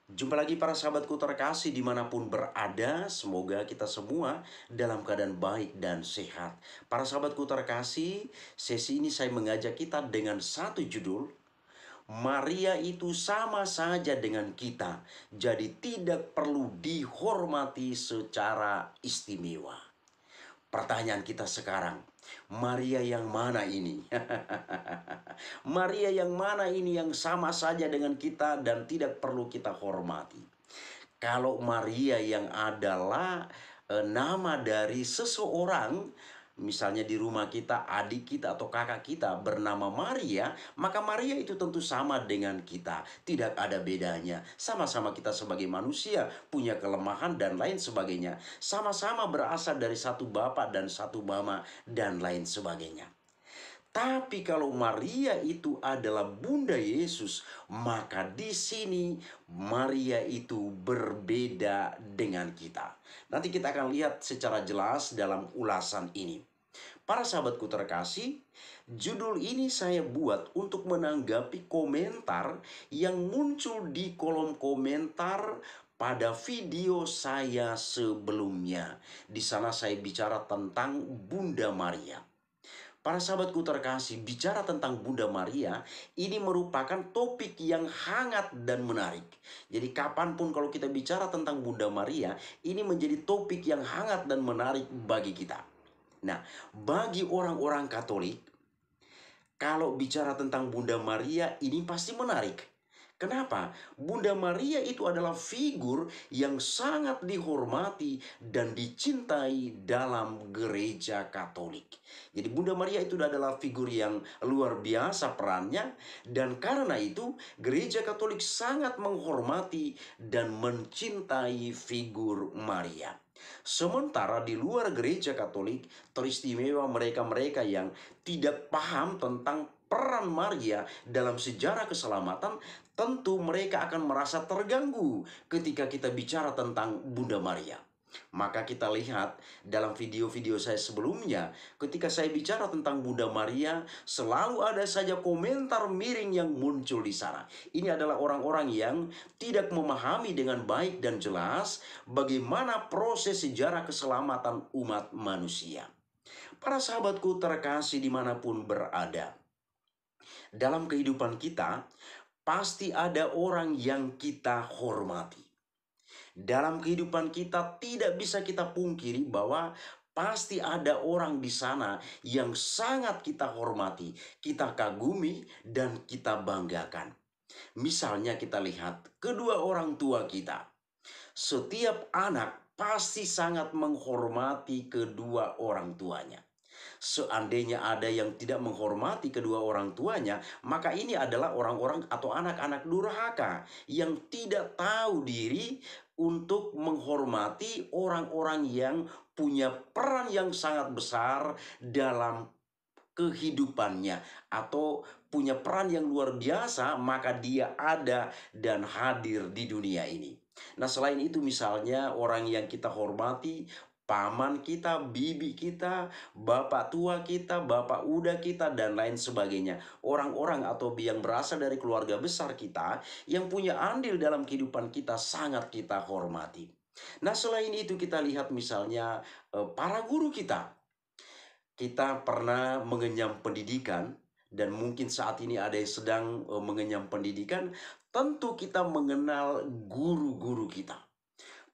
Jumpa lagi para sahabatku terkasih dimanapun berada. Semoga kita semua dalam keadaan baik dan sehat. Para sahabatku terkasih, sesi ini saya mengajak kita dengan satu judul: Maria itu sama saja dengan kita, jadi tidak perlu dihormati secara istimewa. Pertanyaan kita sekarang, Maria yang mana ini? Maria yang mana ini yang sama saja dengan kita dan tidak perlu kita hormati? Kalau Maria yang adalah nama dari seseorang, misalnya di rumah kita, adik kita atau kakak kita bernama Maria, maka Maria itu tentu sama dengan kita. Tidak ada bedanya. Sama-sama kita sebagai manusia, punya kelemahan dan lain sebagainya. Sama-sama berasal dari satu bapak dan satu mama dan lain sebagainya. Tapi kalau Maria itu adalah Bunda Yesus, maka di sini Maria itu berbeda dengan kita. Nanti kita akan lihat secara jelas dalam ulasan ini. Para sahabatku terkasih, judul ini saya buat untuk menanggapi komentar yang muncul di kolom komentar pada video saya sebelumnya. Di sana saya bicara tentang Bunda Maria. Para sahabatku terkasih, bicara tentang Bunda Maria, ini merupakan topik yang hangat dan menarik. Jadi kapanpun kalau kita bicara tentang Bunda Maria, ini menjadi topik yang hangat dan menarik bagi kita. Nah, bagi orang-orang Katolik, kalau bicara tentang Bunda Maria, ini pasti menarik. Kenapa? Bunda Maria itu adalah figur yang sangat dihormati dan dicintai dalam gereja Katolik. Jadi Bunda Maria itu adalah figur yang luar biasa perannya, dan karena itu gereja Katolik sangat menghormati dan mencintai figur Maria. Sementara di luar gereja Katolik, teristimewa mereka-mereka yang tidak paham tentang peran Maria dalam sejarah keselamatan, tentu mereka akan merasa terganggu ketika kita bicara tentang Bunda Maria. Maka kita lihat dalam video-video saya sebelumnya, ketika saya bicara tentang Bunda Maria, selalu ada saja komentar miring yang muncul di sana. Ini adalah orang-orang yang tidak memahami dengan baik dan jelas bagaimana proses sejarah keselamatan umat manusia. Para sahabatku terkasih dimanapun berada, dalam kehidupan kita pasti ada orang yang kita hormati. Dalam kehidupan kita tidak bisa kita pungkiri bahwa pasti ada orang di sana yang sangat kita hormati, kita kagumi, dan kita banggakan. Misalnya kita lihat kedua orang tua kita. Setiap anak pasti sangat menghormati kedua orang tuanya. Seandainya ada yang tidak menghormati kedua orang tuanya, maka ini adalah orang-orang atau anak-anak durhaka yang tidak tahu diri untuk menghormati orang-orang yang punya peran yang sangat besar dalam kehidupannya atau punya peran yang luar biasa, maka dia ada dan hadir di dunia ini. Nah, selain itu misalnya orang yang kita hormati, paman kita, bibi kita, bapak tua kita, bapak uda kita, dan lain sebagainya. Orang-orang atau yang berasal dari keluarga besar kita yang punya andil dalam kehidupan kita sangat kita hormati. Nah, selain itu kita lihat misalnya para guru kita. Kita pernah mengenyam pendidikan, dan mungkin saat ini ada yang sedang mengenyam pendidikan. Tentu kita mengenal guru-guru kita.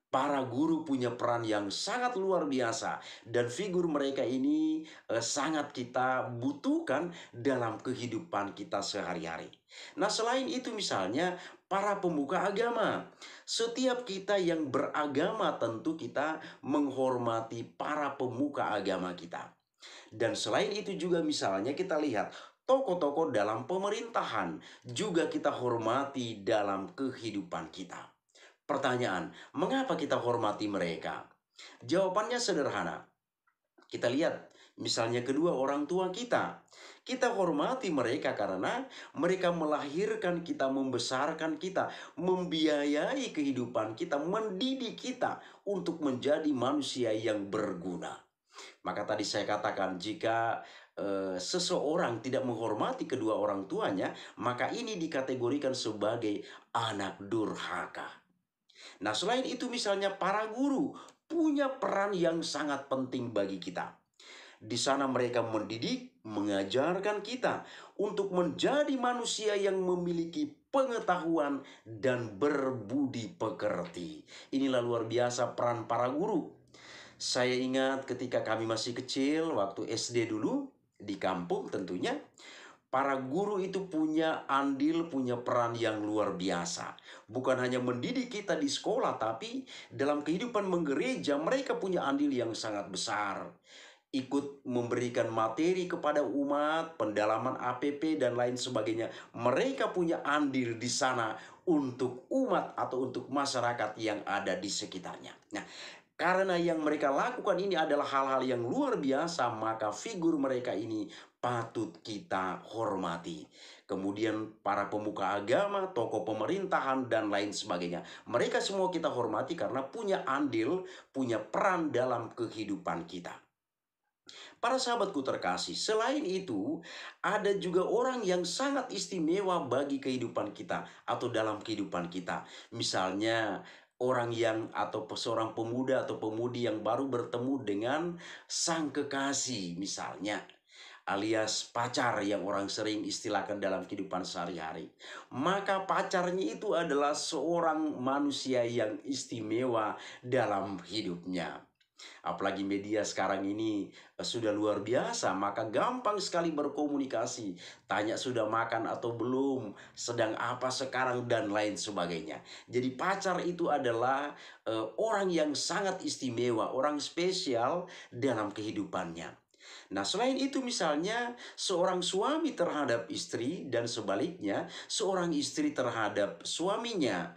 Para guru punya peran yang sangat luar biasa, dan figur mereka ini sangat kita butuhkan dalam kehidupan kita sehari-hari. Nah, selain itu misalnya para pemuka agama. Setiap kita yang beragama tentu kita menghormati para pemuka agama kita. Dan selain itu juga misalnya kita lihat tokoh-tokoh dalam pemerintahan juga kita hormati dalam kehidupan kita. Pertanyaan, mengapa kita hormati mereka? Jawabannya sederhana. Kita lihat misalnya kedua orang tua kita. Kita hormati mereka karena mereka melahirkan kita, membesarkan kita, membiayai kehidupan kita, mendidik kita untuk menjadi manusia yang berguna. Maka tadi saya katakan, jika seseorang tidak menghormati kedua orang tuanya, maka ini dikategorikan sebagai anak durhaka. Nah, selain itu misalnya para guru punya peran yang sangat penting bagi kita. Di sana mereka mendidik, mengajarkan kita untuk menjadi manusia yang memiliki pengetahuan dan berbudi pekerti. Inilah luar biasa peran para guru. Saya ingat ketika kami masih kecil, waktu SD dulu, di kampung tentunya, para guru itu punya andil, punya peran yang luar biasa. Bukan hanya mendidik kita di sekolah, tapi dalam kehidupan menggereja mereka punya andil yang sangat besar. Ikut memberikan materi kepada umat, pendalaman APP dan lain sebagainya. Mereka punya andil di sana untuk umat atau untuk masyarakat yang ada di sekitarnya. Nah, karena yang mereka lakukan ini adalah hal-hal yang luar biasa, maka figur mereka ini patut kita hormati. Kemudian para pemuka agama, tokoh pemerintahan, dan lain sebagainya. Mereka semua kita hormati karena punya andil, punya peran dalam kehidupan kita. Para sahabatku terkasih, selain itu, ada juga orang yang sangat istimewa bagi kehidupan kita atau dalam kehidupan kita. Misalnya, orang yang atau seorang pemuda atau pemudi yang baru bertemu dengan sang kekasih, misalnya alias pacar yang orang sering istilahkan dalam kehidupan sehari-hari. Maka pacarnya itu adalah seorang manusia yang istimewa dalam hidupnya. Apalagi media sekarang ini sudah luar biasa, maka gampang sekali berkomunikasi. Tanya sudah makan atau belum, sedang apa sekarang, dan lain sebagainya. Jadi pacar itu adalah orang yang sangat istimewa, orang spesial dalam kehidupannya. Nah, selain itu misalnya seorang suami terhadap istri dan sebaliknya, seorang istri terhadap suaminya.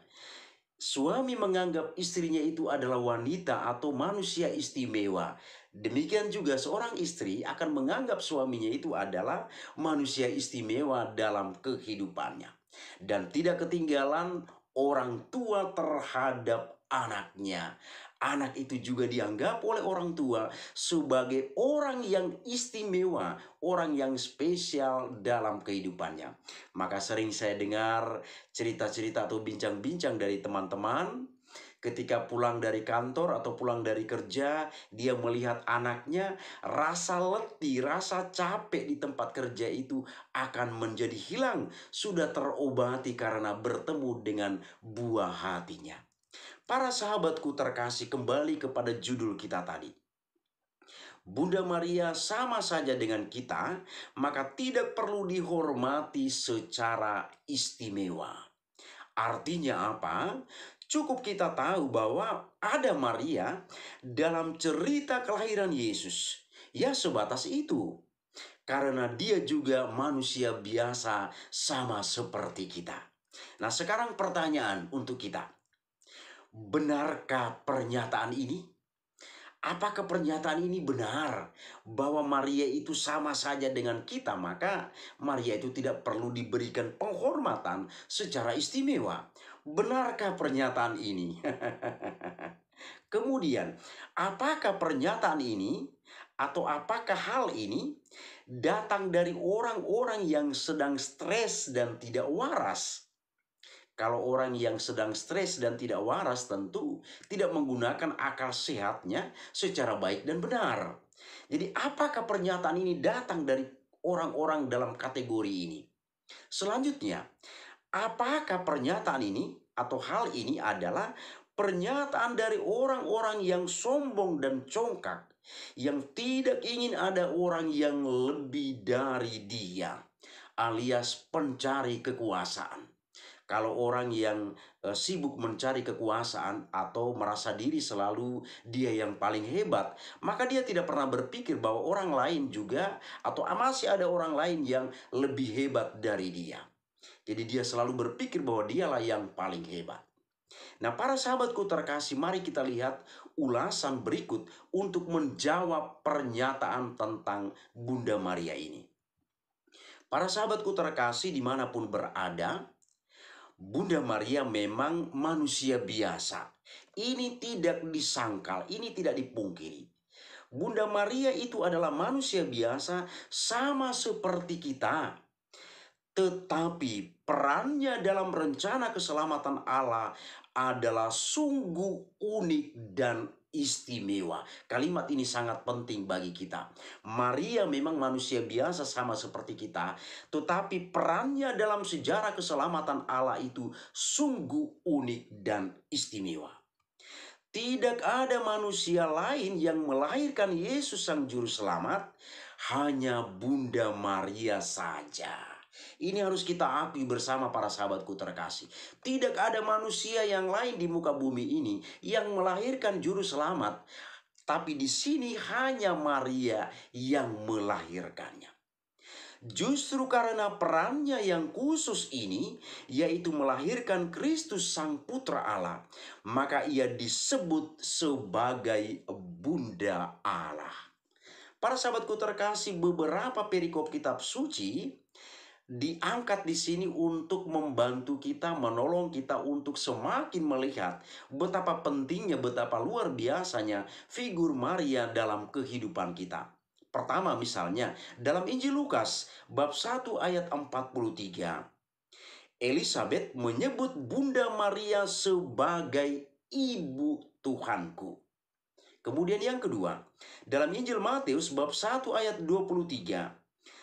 Suami menganggap istrinya itu adalah wanita atau manusia istimewa. Demikian juga seorang istri akan menganggap suaminya itu adalah manusia istimewa dalam kehidupannya. Dan tidak ketinggalan orang tua terhadap anaknya. Anak itu juga dianggap oleh orang tua sebagai orang yang istimewa, orang yang spesial dalam kehidupannya. Maka sering saya dengar cerita-cerita atau bincang-bincang dari teman-teman ketika pulang dari kantor atau pulang dari kerja, dia melihat anaknya, rasa letih, rasa capek di tempat kerja itu akan menjadi hilang, sudah terobati karena bertemu dengan buah hatinya. Para sahabatku terkasih, kembali kepada judul kita tadi. Bunda Maria sama saja dengan kita, maka tidak perlu dihormati secara istimewa. Artinya apa? Cukup kita tahu bahwa ada Maria dalam cerita kelahiran Yesus. Ya, sebatas itu. Karena dia juga manusia biasa sama seperti kita. Nah, sekarang pertanyaan untuk kita. Benarkah pernyataan ini? Apakah pernyataan ini benar bahwa Maria itu sama saja dengan kita, maka Maria itu tidak perlu diberikan penghormatan secara istimewa? Benarkah pernyataan ini? Kemudian, apakah pernyataan ini atau apakah hal ini datang dari orang-orang yang sedang stres dan tidak waras? Kalau orang yang sedang stres dan tidak waras tentu tidak menggunakan akal sehatnya secara baik dan benar. Jadi apakah pernyataan ini datang dari orang-orang dalam kategori ini? Selanjutnya, apakah pernyataan ini atau hal ini adalah pernyataan dari orang-orang yang sombong dan congkak, yang tidak ingin ada orang yang lebih dari dia, alias pencari kekuasaan? Kalau orang yang sibuk mencari kekuasaan atau merasa diri selalu dia yang paling hebat, maka dia tidak pernah berpikir bahwa orang lain juga atau masih ada orang lain yang lebih hebat dari dia. Jadi dia selalu berpikir bahwa dialah yang paling hebat. Nah, para sahabatku terkasih, mari kita lihat ulasan berikut untuk menjawab pernyataan tentang Bunda Maria ini. Para sahabatku terkasih dimanapun berada, Bunda Maria memang manusia biasa. Ini tidak disangkal, ini tidak dipungkiri. Bunda Maria itu adalah manusia biasa sama seperti kita. Tetapi perannya dalam rencana keselamatan Allah adalah sungguh unik dan istimewa. Kalimat ini sangat penting bagi kita. Maria memang manusia biasa sama seperti kita, tetapi perannya dalam sejarah keselamatan Allah itu sungguh unik dan istimewa. Tidak ada manusia lain yang melahirkan Yesus Sang Juru Selamat, hanya Bunda Maria saja. Ini harus kita akui bersama para sahabatku terkasih. Tidak ada manusia yang lain di muka bumi ini yang melahirkan Juru Selamat, tapi di sini hanya Maria yang melahirkannya. Justru karena perannya yang khusus ini, yaitu melahirkan Kristus Sang Putra Allah, maka ia disebut sebagai Bunda Allah. Para sahabatku terkasih, beberapa perikop kitab suci diangkat di sini untuk membantu kita, menolong kita untuk semakin melihat betapa pentingnya, betapa luar biasanya figur Maria dalam kehidupan kita. Pertama misalnya dalam Injil Lukas bab 1 ayat 43. Elizabeth menyebut Bunda Maria sebagai ibu Tuhanku. Kemudian yang kedua, dalam Injil Matius bab 1 ayat 23.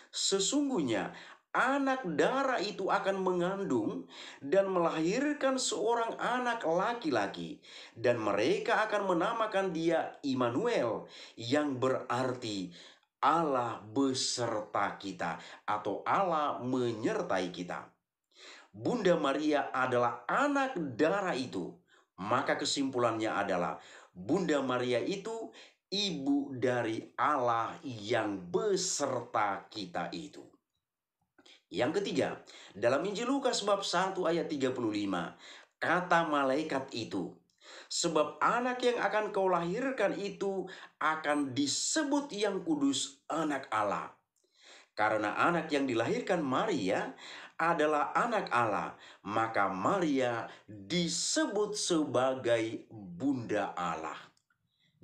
Sesungguhnya anak darah itu akan mengandung dan melahirkan seorang anak laki-laki, dan mereka akan menamakan dia Immanuel, yang berarti Allah beserta kita atau Allah menyertai kita. Bunda Maria adalah anak darah itu. Maka kesimpulannya adalah Bunda Maria itu ibu dari Allah yang beserta kita itu. Yang ketiga, dalam Injil Lukas bab 1 ayat 35, kata malaikat itu, sebab anak yang akan kau lahirkan itu akan disebut yang kudus, anak Allah. Karena anak yang dilahirkan Maria adalah anak Allah, maka Maria disebut sebagai Bunda Allah.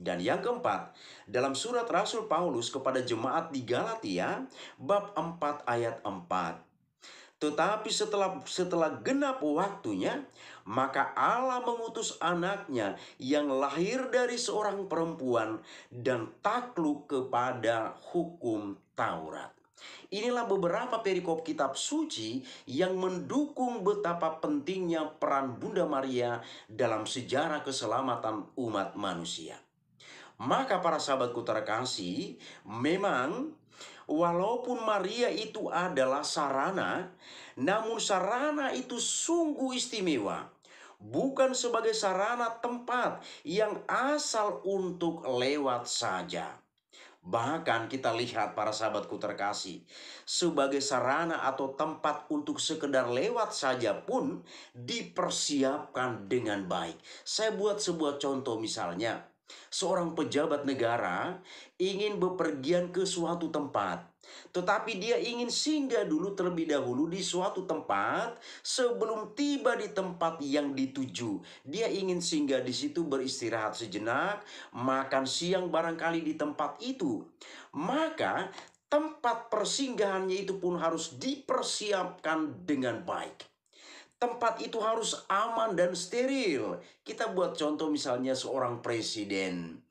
Dan yang keempat, dalam surat Rasul Paulus kepada jemaat di Galatia, bab 4 ayat 4. Tetapi setelah genap waktunya, maka Allah mengutus anaknya yang lahir dari seorang perempuan dan takluk kepada hukum Taurat. Inilah beberapa perikop kitab suci yang mendukung betapa pentingnya peran Bunda Maria dalam sejarah keselamatan umat manusia. Maka para sahabatku terkasih, memang walaupun Maria itu adalah sarana, namun sarana itu sungguh istimewa. Bukan sebagai sarana tempat yang asal untuk lewat saja. Bahkan kita lihat para sahabatku terkasih, sebagai sarana atau tempat untuk sekedar lewat saja pun dipersiapkan dengan baik. Saya buat sebuah contoh misalnya. Seorang pejabat negara ingin bepergian ke suatu tempat, tetapi dia ingin singgah dulu terlebih dahulu di suatu tempat sebelum tiba di tempat yang dituju. Dia ingin singgah di situ, beristirahat sejenak, makan siang barangkali di tempat itu. Maka tempat persinggahannya itu pun harus dipersiapkan dengan baik. Tempat itu harus aman dan steril. Kita buat contoh misalnya seorang presiden.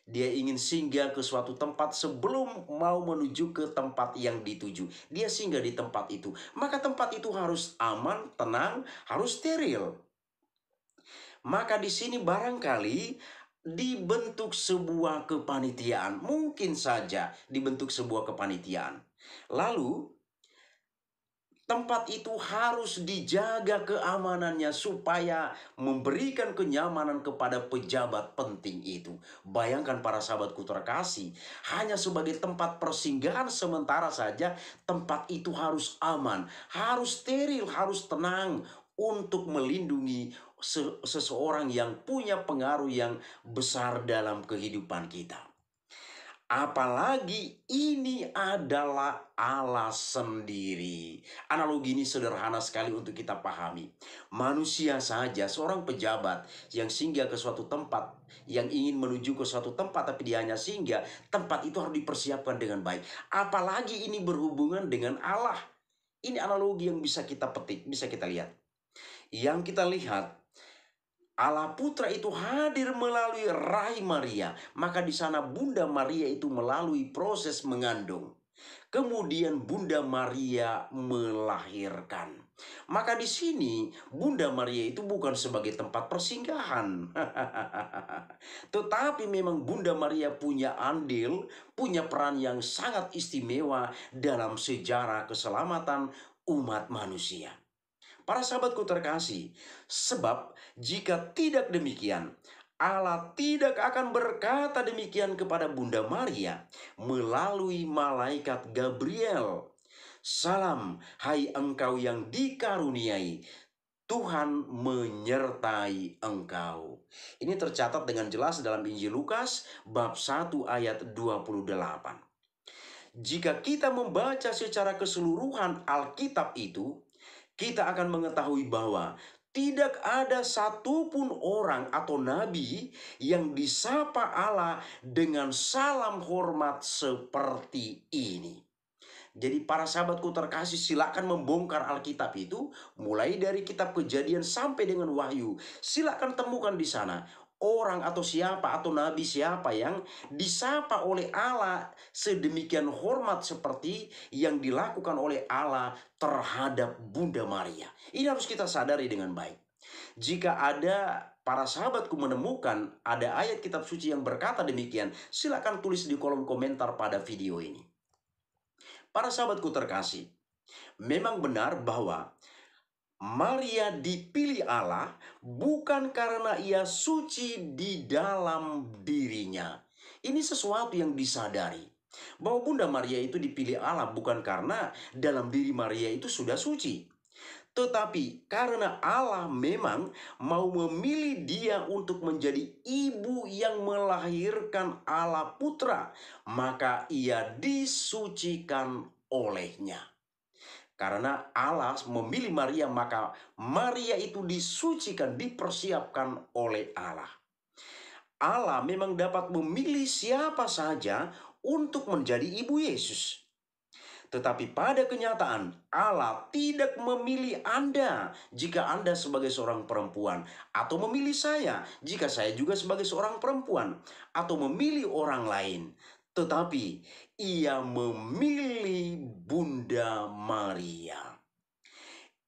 Dia ingin singgah ke suatu tempat sebelum mau menuju ke tempat yang dituju. Dia singgah di tempat itu. Maka tempat itu harus aman, tenang, harus steril. Maka di sini barangkali dibentuk sebuah kepanitiaan. Mungkin saja dibentuk sebuah kepanitiaan. Lalu tempat itu harus dijaga keamanannya supaya memberikan kenyamanan kepada pejabat penting itu. Bayangkan para sahabatku terkasih, hanya sebagai tempat persinggahan sementara saja, tempat itu harus aman, harus steril, harus tenang untuk melindungi seseorang yang punya pengaruh yang besar dalam kehidupan kita. Apalagi ini adalah Allah sendiri. Analogi ini sederhana sekali untuk kita pahami. Manusia saja, seorang pejabat yang singgah ke suatu tempat, yang ingin menuju ke suatu tempat tapi dia hanya singgah, tempat itu harus dipersiapkan dengan baik. Apalagi ini berhubungan dengan Allah Ini analogi yang bisa kita petik, bisa kita lihat. Yang kita lihat, Allah Putra itu hadir melalui rahim Maria, maka di sana Bunda Maria itu melalui proses mengandung. Kemudian Bunda Maria melahirkan. Maka di sini Bunda Maria itu bukan sebagai tempat persinggahan. Tetapi memang Bunda Maria punya andil, punya peran yang sangat istimewa dalam sejarah keselamatan umat manusia. Para sahabatku terkasih, sebab jika tidak demikian, Allah tidak akan berkata demikian kepada Bunda Maria melalui malaikat Gabriel. Salam, hai engkau yang dikaruniai, Tuhan menyertai engkau. Ini tercatat dengan jelas dalam Injil Lukas bab 1 ayat 28. Jika kita membaca secara keseluruhan Alkitab itu, kita akan mengetahui bahwa tidak ada satupun orang atau nabi yang disapa Allah dengan salam hormat seperti ini. Jadi para sahabatku terkasih, silakan membongkar Alkitab itu mulai dari kitab Kejadian sampai dengan Wahyu. Silakan temukan di sana orang atau siapa atau nabi siapa yang disapa oleh Allah sedemikian hormat seperti yang dilakukan oleh Allah terhadap Bunda Maria. Ini harus kita sadari dengan baik. Jika ada para sahabatku menemukan ada ayat kitab suci yang berkata demikian, silakan tulis di kolom komentar pada video ini. Para sahabatku terkasih, memang benar bahwa Maria dipilih Allah bukan karena ia suci di dalam dirinya. Ini sesuatu yang disadari. Bahwa Bunda Maria itu dipilih Allah bukan karena dalam diri Maria itu sudah suci. Tetapi karena Allah memang mau memilih dia untuk menjadi ibu yang melahirkan Allah Putra, maka ia disucikan olehnya. Karena Allah memilih Maria, maka Maria itu disucikan, dipersiapkan oleh Allah. Allah memang dapat memilih siapa saja untuk menjadi ibu Yesus. Tetapi pada kenyataan Allah tidak memilih Anda jika Anda sebagai seorang perempuan, atau memilih saya jika saya juga sebagai seorang perempuan, atau memilih orang lain. Tetapi ia memilih Bunda Maria.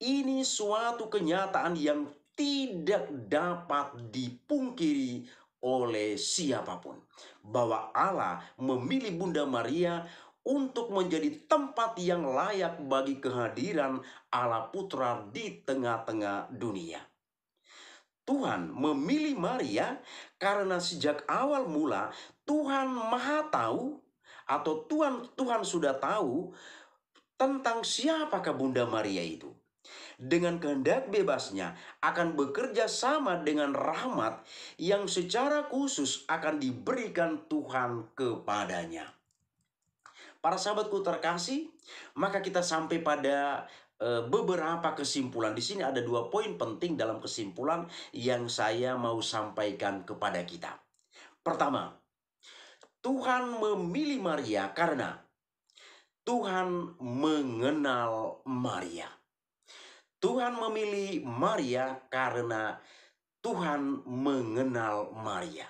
Ini suatu kenyataan yang tidak dapat dipungkiri oleh siapapun, bahwa Allah memilih Bunda Maria untuk menjadi tempat yang layak bagi kehadiran Allah Putra di tengah-tengah dunia. Tuhan memilih Maria karena sejak awal mula Tuhan Maha Tahu, atau Tuhan sudah tahu tentang siapakah Bunda Maria itu. Dengan kehendak bebasnya akan bekerja sama dengan rahmat yang secara khusus akan diberikan Tuhan kepadanya. Para sahabatku terkasih, maka kita sampai pada beberapa kesimpulan. Di sini ada 2 poin penting dalam kesimpulan yang saya mau sampaikan kepada kita. Pertama, Tuhan memilih Maria karena Tuhan mengenal Maria. Tuhan memilih Maria karena Tuhan mengenal Maria.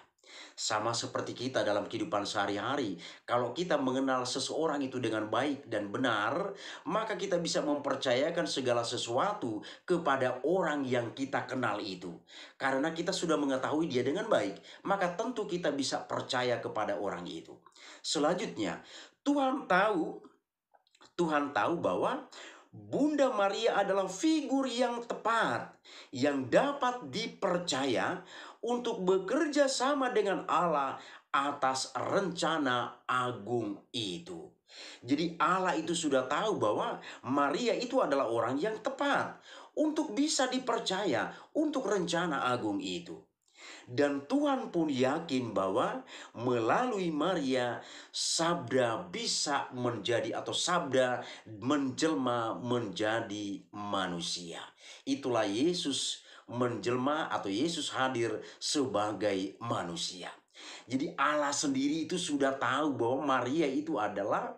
Sama seperti kita dalam kehidupan sehari-hari, kalau kita mengenal seseorang itu dengan baik dan benar, maka kita bisa mempercayakan segala sesuatu kepada orang yang kita kenal itu. Karena kita sudah mengetahui dia dengan baik, maka tentu kita bisa percaya kepada orang itu. Selanjutnya, Tuhan tahu bahwa Bunda Maria adalah figur yang tepat, yang dapat dipercaya untuk bekerja sama dengan Allah atas rencana agung itu. Jadi Allah itu sudah tahu bahwa Maria itu adalah orang yang tepat untuk bisa dipercaya untuk rencana agung itu. Dan Tuhan pun yakin bahwa melalui Maria, sabda bisa menjadi, atau sabda menjelma menjadi manusia. Itulah Yesus menjelma atau Yesus hadir sebagai manusia. Jadi Allah sendiri itu sudah tahu bahwa Maria itu adalah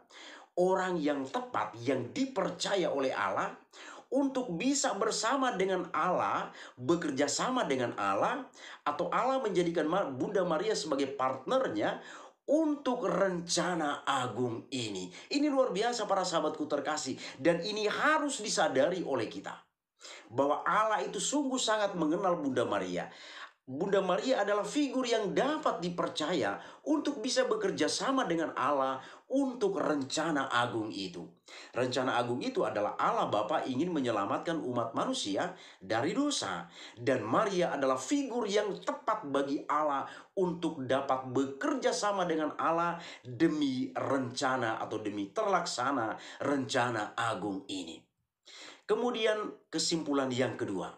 orang yang tepat yang dipercaya oleh Allah untuk bisa bersama dengan Allah, bekerja sama dengan Allah, atau Allah menjadikan Bunda Maria sebagai partnernya untuk rencana agung ini. Ini luar biasa para sahabatku terkasih, dan ini harus disadari oleh kita bahwa Allah itu sungguh sangat mengenal Bunda Maria. Bunda Maria adalah figur yang dapat dipercaya untuk bisa bekerja sama dengan Allah untuk rencana agung itu. Rencana agung itu adalah Allah Bapa ingin menyelamatkan umat manusia dari dosa. Dan Maria adalah figur yang tepat bagi Allah untuk dapat bekerja sama dengan Allah demi rencana atau demi terlaksana rencana agung ini. Kemudian kesimpulan yang kedua.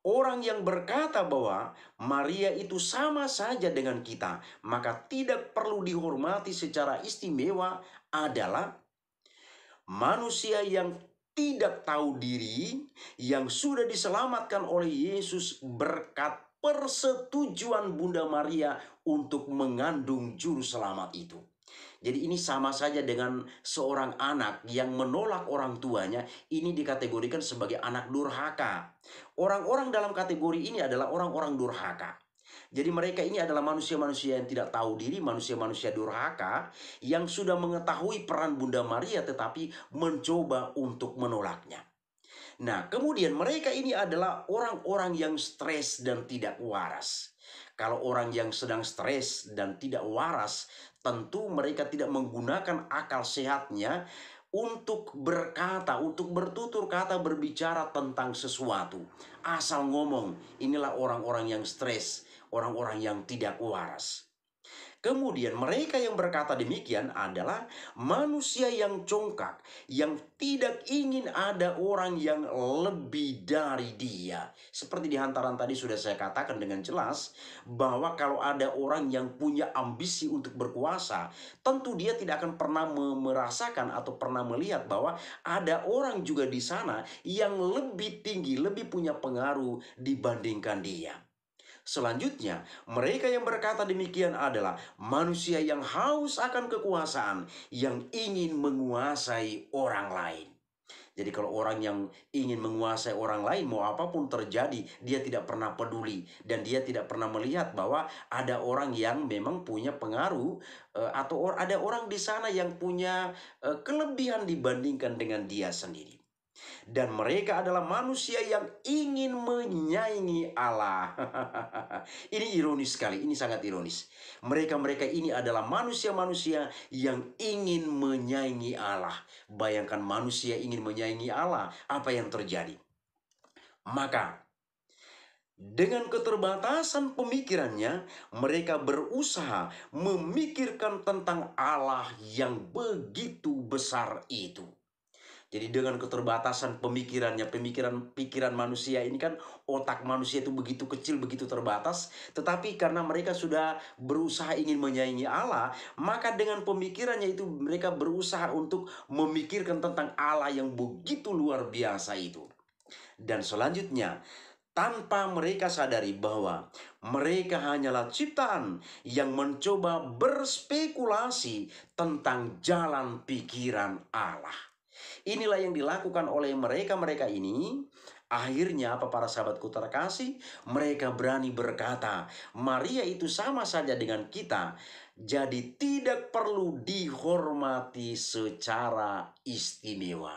Orang yang berkata bahwa Maria itu sama saja dengan kita, maka tidak perlu dihormati secara istimewa adalah manusia yang tidak tahu diri, yang sudah diselamatkan oleh Yesus berkat persetujuan Bunda Maria untuk mengandung juru selamat itu. Jadi ini sama saja dengan seorang anak yang menolak orang tuanya, ini dikategorikan sebagai anak durhaka. Orang-orang dalam kategori ini adalah orang-orang durhaka. Jadi mereka ini adalah manusia-manusia yang tidak tahu diri, manusia-manusia durhaka yang sudah mengetahui peran Bunda Maria tetapi mencoba untuk menolaknya. Nah, kemudian mereka ini adalah orang-orang yang stres dan tidak waras. Kalau orang yang sedang stres dan tidak waras, tentu mereka tidak menggunakan akal sehatnya untuk berkata, untuk bertutur kata, berbicara tentang sesuatu. Asal ngomong, inilah orang-orang yang stres, orang-orang yang tidak waras. Kemudian mereka yang berkata demikian adalah manusia yang congkak, yang tidak ingin ada orang yang lebih dari dia. Seperti di hantaran tadi sudah saya katakan dengan jelas bahwa kalau ada orang yang punya ambisi untuk berkuasa, tentu dia tidak akan pernah merasakan atau pernah melihat bahwa ada orang juga di sana yang lebih tinggi, lebih punya pengaruh dibandingkan dia. Selanjutnya, mereka yang berkata demikian adalah manusia yang haus akan kekuasaan, yang ingin menguasai orang lain. Jadi kalau orang yang ingin menguasai orang lain, mau apapun terjadi, dia tidak pernah peduli. Dan dia tidak pernah melihat bahwa ada orang yang memang punya pengaruh, atau ada orang di sana yang punya kelebihan dibandingkan dengan dia sendiri. Dan mereka adalah manusia yang ingin menyaingi Allah. Ini ironis sekali, ini sangat ironis. Mereka-mereka ini adalah manusia-manusia yang ingin menyaingi Allah. Bayangkan manusia ingin menyaingi Allah, apa yang terjadi? Maka dengan keterbatasan pemikirannya, mereka berusaha memikirkan tentang Allah yang begitu besar itu. Jadi dengan keterbatasan pemikirannya, pikiran manusia ini kan, otak manusia itu begitu kecil, begitu terbatas. Tetapi karena mereka sudah berusaha ingin menyaingi Allah, maka dengan pemikirannya itu mereka berusaha untuk memikirkan tentang Allah yang begitu luar biasa itu. Dan selanjutnya, tanpa mereka sadari bahwa mereka hanyalah ciptaan yang mencoba berspekulasi tentang jalan pikiran Allah. Inilah yang dilakukan oleh mereka-mereka ini. Akhirnya apa para sahabatku terkasih? Mereka berani berkata, Maria itu sama saja dengan kita. Jadi tidak perlu dihormati secara istimewa.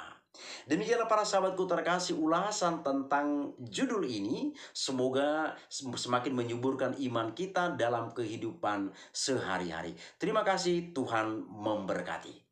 Demikianlah para sahabatku terkasih ulasan tentang judul ini. Semoga semakin menyuburkan iman kita dalam kehidupan sehari-hari. Terima kasih, Tuhan memberkati.